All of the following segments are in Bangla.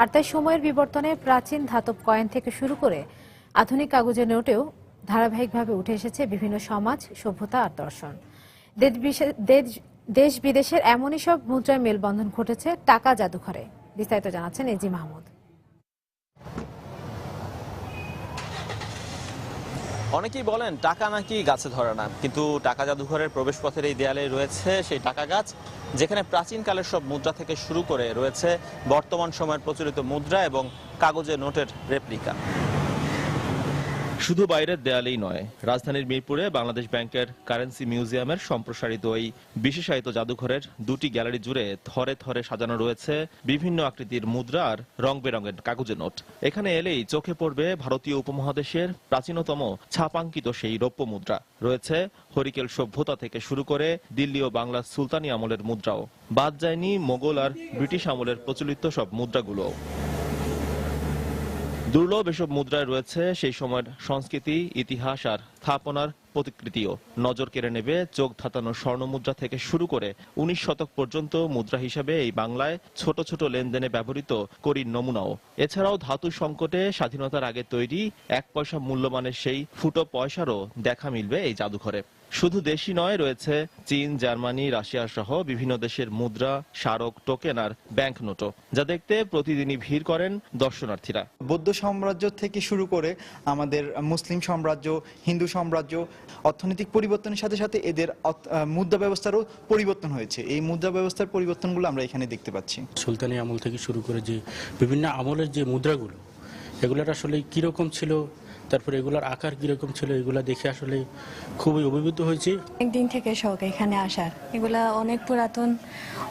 আর তাই সময়ের বিবর্তনে প্রাচীন ধাতব কয়েন থেকে শুরু করে আধুনিক কাগজের নোটেও ধারাবাহিকভাবে উঠে এসেছে বিভিন্ন সমাজ, সভ্যতা আর দর্শন। দেশ বিদেশের এমনই সব মুদ্রায় মেলবন্ধন ঘটেছে টাকা জাদুঘরে। বিস্তারিত জানাচ্ছেন এজি মাহমুদ। অনেকেই বলেন টাকা নাকি গাছে ধরে না, কিন্তু টাকা জাদুঘরের প্রবেশপথের এই দেয়ালে রয়েছে সেই টাকা গাছ, যেখানে প্রাচীনকালের সব মুদ্রা থেকে শুরু করে রয়েছে বর্তমান সময়ের প্রচলিত মুদ্রা এবং কাগজের নোটের রেপ্লিকা। শুধু বাইরের দেয়ালেই নয়, রাজধানীর মিরপুরে বাংলাদেশ ব্যাংকের কারেন্সি মিউজিয়ামের সম্প্রসারিত এই বিশেষায়িত জাদুঘরের দুটি গ্যালারি জুড়ে থরে থরে সাজানো রয়েছে বিভিন্ন আকৃতির মুদ্রা আর রং বেরঙের কাগজের নোট। এখানে এলেই চোখে পড়বে ভারতীয় উপমহাদেশের প্রাচীনতম ছাপাঙ্কিত সেই রৌপ্য মুদ্রা। রয়েছে হরিকেল সভ্যতা থেকে শুরু করে দিল্লি ও বাংলার সুলতানি আমলের মুদ্রাও। বাদ যায়নি মোগল আর ব্রিটিশ আমলের প্রচলিত সব মুদ্রাগুলো। দুর্লভ এসব মুদ্রায় রয়েছে সেই সময়ের সংস্কৃতি, ইতিহাস আর স্থাপনার প্রতিকৃতিও। নজর কেড়ে নেবে চোখ ধাঁধানো স্বর্ণ মুদ্রা থেকে শুরু করে 19 শতক পর্যন্ত মুদ্রা হিসাবে এই বাংলায় ছোট ছোট লেনদেনে ব্যবহৃত করির নমুনাও। এছাড়াও ধাতু সংকটে স্বাধীনতার আগে তৈরি 1 পয়সা মূল্যমানের সেই ফুটো পয়সারও দেখা মিলবে এই জাদুঘরে। শুধু দেশি নয়, রয়েছে চীন, জার্মানি, রাশিয়া সহ বিভিন্ন দেশের মুদ্রা, স্মারক, টোকেন আর ব্যাংক নোটও, যা দেখতে প্রতিদিনই ভিড় করেন দর্শনার্থীরা। বৌদ্ধ সাম্রাজ্য থেকে শুরু করে আমাদের মুসলিম সাম্রাজ্য, হিন্দু সাম্রাজ্য, অর্থনৈতিক পরিবর্তনের সাথে সাথে এদের মুদ্রা ব্যবস্থারও পরিবর্তন হয়েছে। এই মুদ্রা ব্যবস্থার পরিবর্তনগুলো আমরা এখানে দেখতে পাচ্ছি। সুলতানি আমল থেকে শুরু করে যে বিভিন্ন আমলের যে মুদ্রাগুলো, এগুলোর আসলে কিরকম ছিল, তারপরে এগুলোর আকার কিরকম ছিল, এগুলা দেখে আসলে খুবই অভিভূত হয়েছি। একদিন থেকে শখ এখানে আসার, এগুলা অনেক পুরাতন,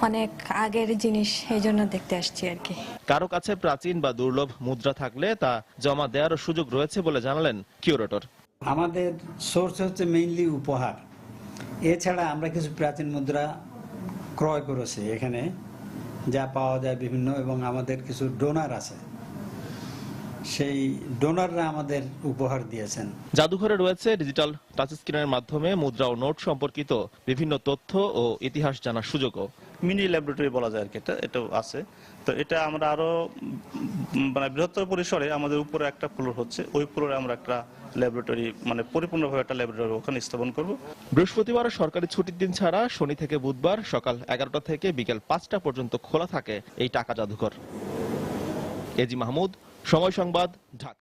অনেক আগের জিনিস, এই জন্য দেখতে আসছি আর কি। কারো কাছে প্রাচীন বা দুর্লভ মুদ্রা থাকলে তা জমা দেওয়ারও সুযোগ রয়েছে বলে জানালেন কিউরেটর। আমাদের সোর্স হচ্ছে মেইনলি উপহার। এছাড়া আমরা কিছু প্রাচীন মুদ্রা ক্রয় করেছি এখানে, যা পাওয়া যায় বিভিন্ন, এবং আমাদের কিছু ডোনার আছে, সেই ডোনাররা আমাদের উপহার দিয়েছেন। জাদুঘরে রয়েছে ডিজিটাল টাচ স্ক্রিনের মাধ্যমে মুদ্রা ও নোট সম্পর্কিত বিভিন্ন তথ্য ও ইতিহাস জানার সুযোগও। মিনি ল্যাবরেটরি বলা যায় আর কি, এটাও আছে। তো এটা আমরা আরো বৃহত্তর পরিসরে, আমাদের উপরে একটা ফ্লোর হচ্ছে, ওই ফ্লোরে আমরা একটা ল্যাবরেটরি, পরিপূর্ণভাবে একটা ল্যাবরেটরি ওখানে স্থাপন করব। বৃহস্পতিবার সরকারি ছুটির দিন ছাড়া শনি থেকে বুধবার সকাল 11টা থেকে বিকেল 5টা পর্যন্ত খোলা থাকে এই টাকা জাদুঘর। এজি মাহমুদ, সময় সংবাদ, ঢাকা।